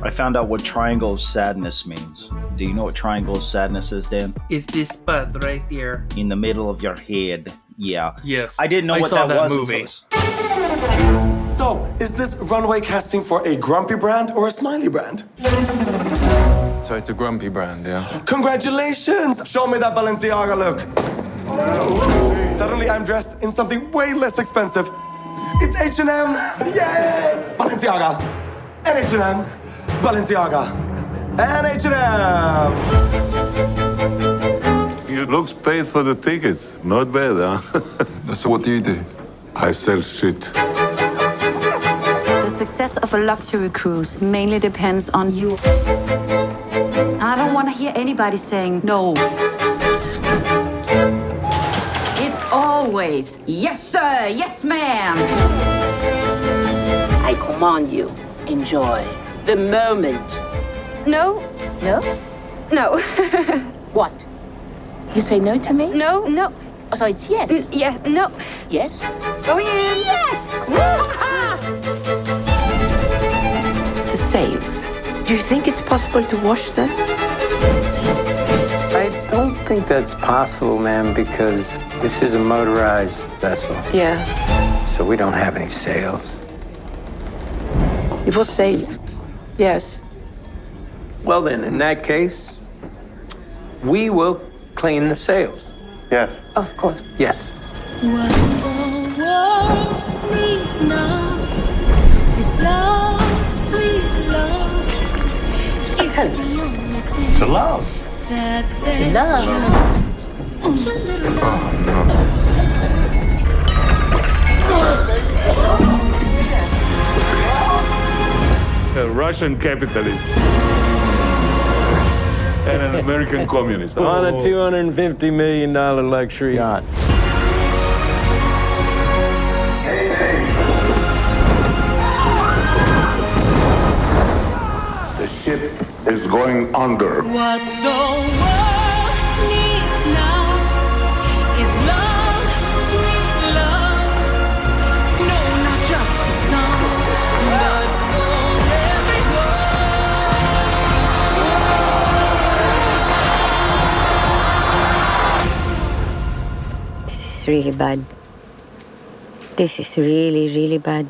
I found out what triangle of sadness means. Do you know what triangle of sadness is, Dan? Is this spot right here? In the middle of your head. Yeah. Yes. I didn't know what saw that was movie. So, is this runway casting for a grumpy brand or a smiley brand? So it's a grumpy brand, yeah? Congratulations! Show me that Balenciaga look. Suddenly I'm dressed in something way less expensive. It's H&M! Yay! Balenciaga! And H&M! Balenciaga! And H&M! You looks paid for the tickets. Not bad, huh? So what do you do? I sell shit. The success of a luxury cruise mainly depends on you. I don't want to hear anybody saying no. It's always, yes, sir, yes, ma'am. I command you, enjoy the moment. No, No? no, What? You say no to me? no, no. Oh, so it's yes. Yeah, no. Yes? Going in. Yes! The sails. Do you think it's possible to wash them? I don't think that's possible, ma'am, because this is a motorized vessel. Yeah. So we don't have any sails. It was sails. Yes. Well, then, in that case, we will clean the sails. Yes. Of course. Yes. What the world needs now is love, sweet love. It's the only thing To love. that there's love. just too little love. A Russian capitalist. And an American communist. On a $250 million luxury yacht. The ship is going under. What the world needs now is love, sweet love. No, not just for some, but for everyone. This is really bad. This is really, really bad.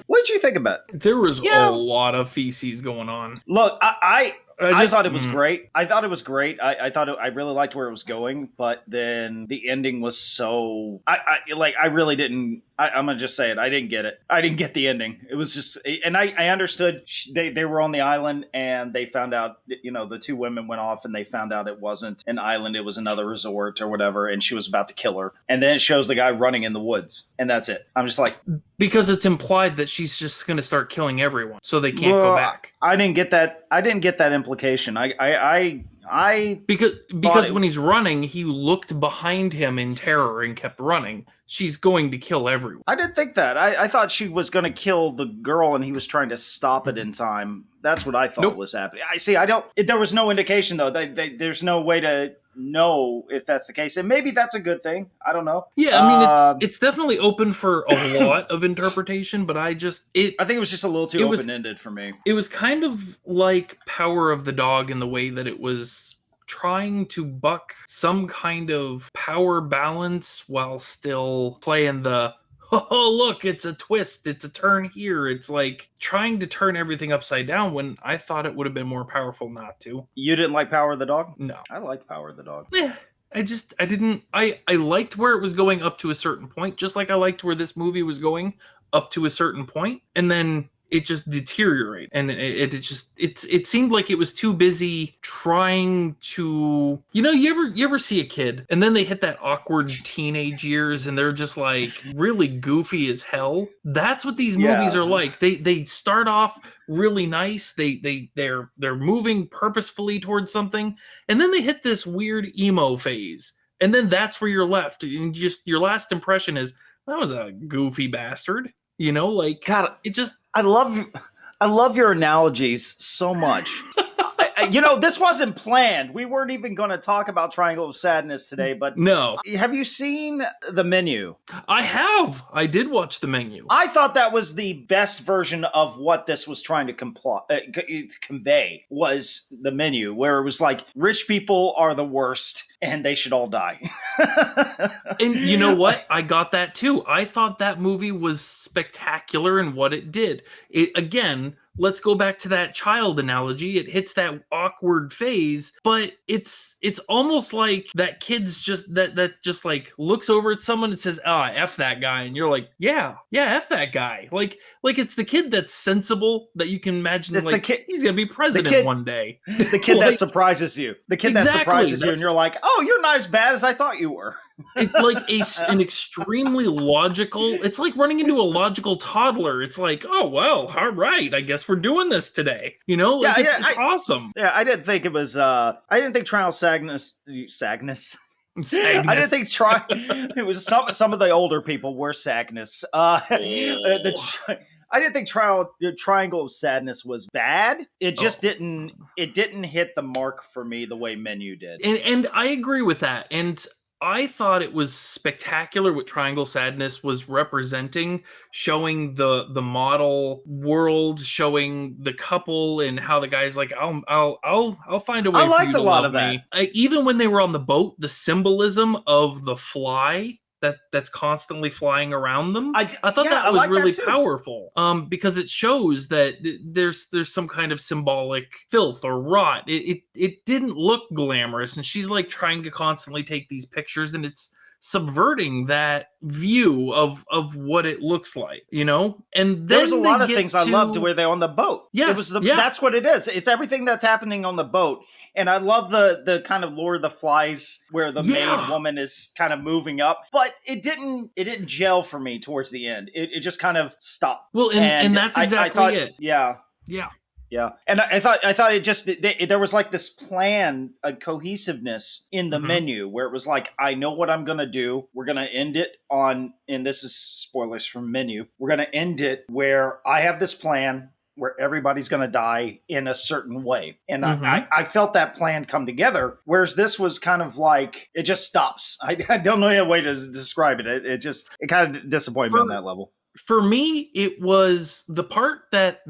What did you think about it? There was a lot of feces going on. Look, I just- thought it was great. I thought it was great. I thought I really liked where it was going, but then the ending was so. I really didn't. I'm gonna just say it. I didn't get it. I didn't get the ending. It was just, and I understood they were on the island and they found out. The two women went off and they found out it wasn't an island. It was another resort or whatever, and she was about to kill her. And then it shows the guy running in the woods, and that's it. I'm just like, Because it's implied that she's just going to start killing everyone, so they can't go back. I didn't get that. I didn't get that implication. Because when he's running, he looked behind him in terror and kept running. She's going to kill everyone. I didn't think that. I thought she was going to kill the girl, and he was trying to stop it in time. That's what I thought was happening. There was no indication though. There's no way to know if that's the case, and maybe that's a good thing. I don't know. Yeah, I mean it's definitely open for a lot of interpretation, but I think it was just a little too open-ended for me. It was kind of like Power of the Dog in the way that it was trying to buck some kind of power balance while still playing the, oh, look, it's a twist, it's a turn here. It's like trying to turn everything upside down when I thought it would have been more powerful not to. You didn't like Power of the Dog? No. I like Power of the Dog. Yeah. I liked where it was going up to a certain point, just like I liked where this movie was going up to a certain point, and then it just deteriorated, and it seemed like it was too busy trying to, you ever see a kid and then they hit that awkward teenage years and they're just like really goofy as hell. That's what these movies are like. They start off really nice. They're moving purposefully towards something, and then they hit this weird emo phase, and then that's where you're left, and just your last impression is, that was a goofy bastard. God, it just... I love your analogies so much. This wasn't planned. We weren't even going to talk about Triangle of Sadness today, but No. Have you seen The Menu? I have. I did watch The Menu. I thought that was the best version of what this was trying to convey, was The Menu, where it was like, rich people are the worst and they should all die. And you know what? I got that too. I thought that movie was spectacular in what it did. Again, let's go back to that child analogy. It hits that awkward phase, but it's almost like that kid's just that just like looks over at someone and says, F that guy. And you're like, yeah, F that guy. Like it's the kid that's sensible, that you can imagine, it's like, he's going to be president one day. The kid that surprises you. The kid that surprises you and you're like, oh, you're not as bad as I thought you were. It's like an extremely logical, it's like running into a logical toddler. It's like, oh, well, all right, I guess we're doing this today. It's awesome. Yeah, I didn't think it was, I didn't think Trial Sagnus. I didn't think it was some of the older people were Sagnus. I didn't think Triangle of Sadness was bad. It just didn't hit the mark for me the way Menu did. And I agree with that. And I thought it was spectacular what Triangle Sadness was representing, showing the model world, showing the couple, and how the guy's like, I'll find a way. I liked for you a lot to of love me. Even when they were on the boat, the symbolism of the fly that's constantly flying around them. I thought that was really powerful. Because it shows that there's some kind of symbolic filth or rot. It didn't look glamorous, and she's like trying to constantly take these pictures, and it's subverting that view of what it looks like, And then there's a lot of things I loved where they're on the boat. Yes, that's what it is. It's everything that's happening on the boat. And I love the kind of Lord of the Flies where the maid woman is kind of moving up, but it didn't gel for me towards the end. It just kind of stopped. Well, and that's exactly it. Yeah. And I thought it just, there was like this plan, a cohesiveness in the menu where it was like, I know what I'm going to do. We're going to end it on, and this is spoilers from Menu. We're going to end it where I have this plan where everybody's going to die in a certain way. And I felt that plan come together, whereas this was kind of like, it just stops. I don't know any way to describe it. It kind of disappointed me on that level. For me, it was the part that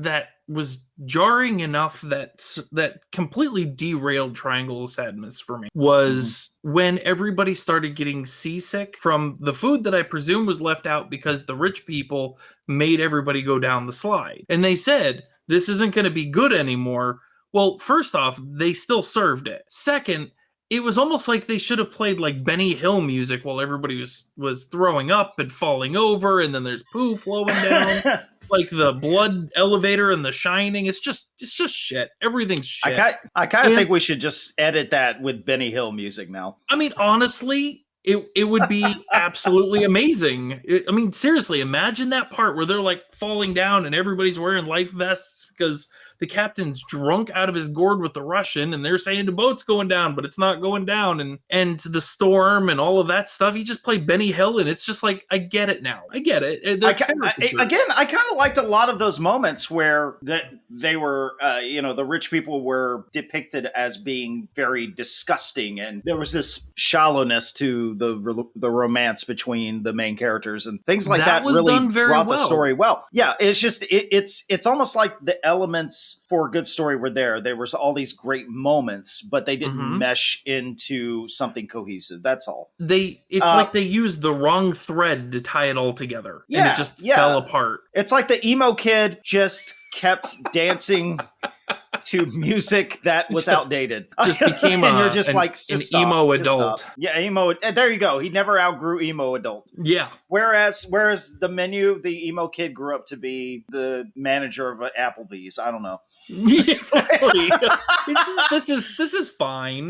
was jarring enough that completely derailed Triangle of Sadness for me was when everybody started getting seasick from the food that I presume was left out because the rich people made everybody go down the slide. And they said, this isn't going to be good anymore. Well, first off, they still served it. Second, it was almost like they should have played like Benny Hill music while everybody was throwing up and falling over, and then there's poo flowing down. Like the blood elevator and The Shining. It's just shit. Everything's shit. I kind of think we should just edit that with Benny Hill music now. I mean, honestly, it would be absolutely amazing. I mean, seriously, imagine that part where they're like falling down and everybody's wearing life vests because the captain's drunk out of his gourd with the Russian, and they're saying the boat's going down, but it's not going down, and the storm and all of that stuff. He just played Benny Hill, and it's just like, I get it now. I get it. I kind of liked a lot of those moments where they were, the rich people were depicted as being very disgusting, and there was this shallowness to the romance between the main characters and things like that. Was really done very brought well. The story well. Yeah, it's just it's almost like the elements for a good story were there. There was all these great moments, but they didn't mesh into something cohesive. That's all. It's like they used the wrong thread to tie it all together. And it just fell apart. It's like the emo kid just kept dancing to music that was outdated. Just became and you're just an emo adult. Yeah, emo. There you go. He never outgrew emo adult. Yeah. Whereas the Menu, the emo kid grew up to be the manager of Applebee's. I don't know. Exactly. This is fine.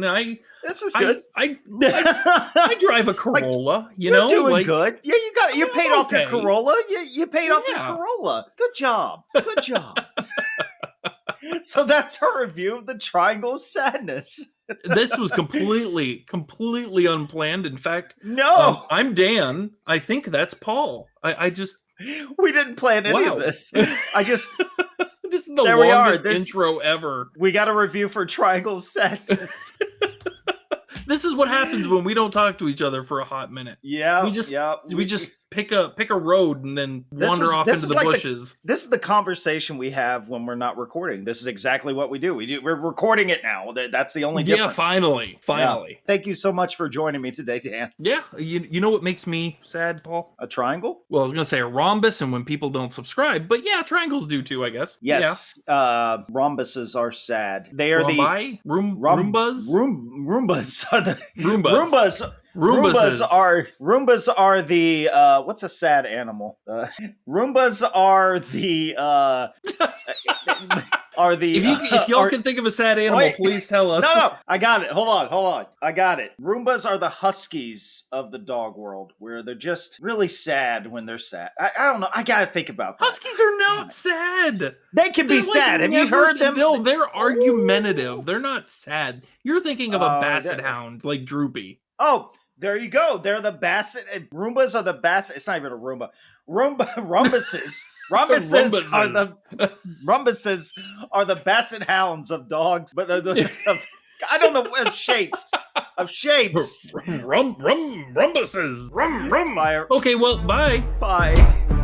This is good. I drive a Corolla. You're doing good. Yeah, you got it. You paid off your Corolla. You paid off your Corolla. Good job. Good job. So that's our review of the Triangle of Sadness. This was completely unplanned. In fact, no, I'm Dan. I think that's Paul. We didn't plan any of this. the There we are. longest This- intro ever. We got a review for Triangle of Sadness. This is what happens when we don't talk to each other for a hot minute. Yeah, We just pick a road and then wander off into the like bushes. This is the conversation we have when we're not recording. This is exactly what we do. We're recording it now. That's the only difference. Yeah, finally. Yeah. Thank you so much for joining me today, Dan. Yeah, you know what makes me sad, Paul? A triangle? Well, I was gonna say a rhombus, and when people don't subscribe, but yeah, triangles do too, I guess. Yes. Rhombuses are sad. They are Rhombi? Roombas? Roombas are the Roombas. Roombas are the what's a sad animal? Roombas are the If y'all can think of a sad animal, Wait. please tell us. No, I got it. Hold on. I got it. Roombas are the huskies of the dog world, where they're just really sad when they're sad. I don't know. I gotta think about that. Huskies are not sad. They can be They're sad. like Have you heard them? No, they're argumentative. They're not sad. You're thinking of a basset they're- hound like Droopy. Oh, there you go. They're the basset. Roombas are the basset. It's not even a Roomba. Rhombuses. Rhombuses are the basset hounds of dogs, but I don't know of shapes. Rumbuses. Rum. Bye. Okay, well, bye. Bye.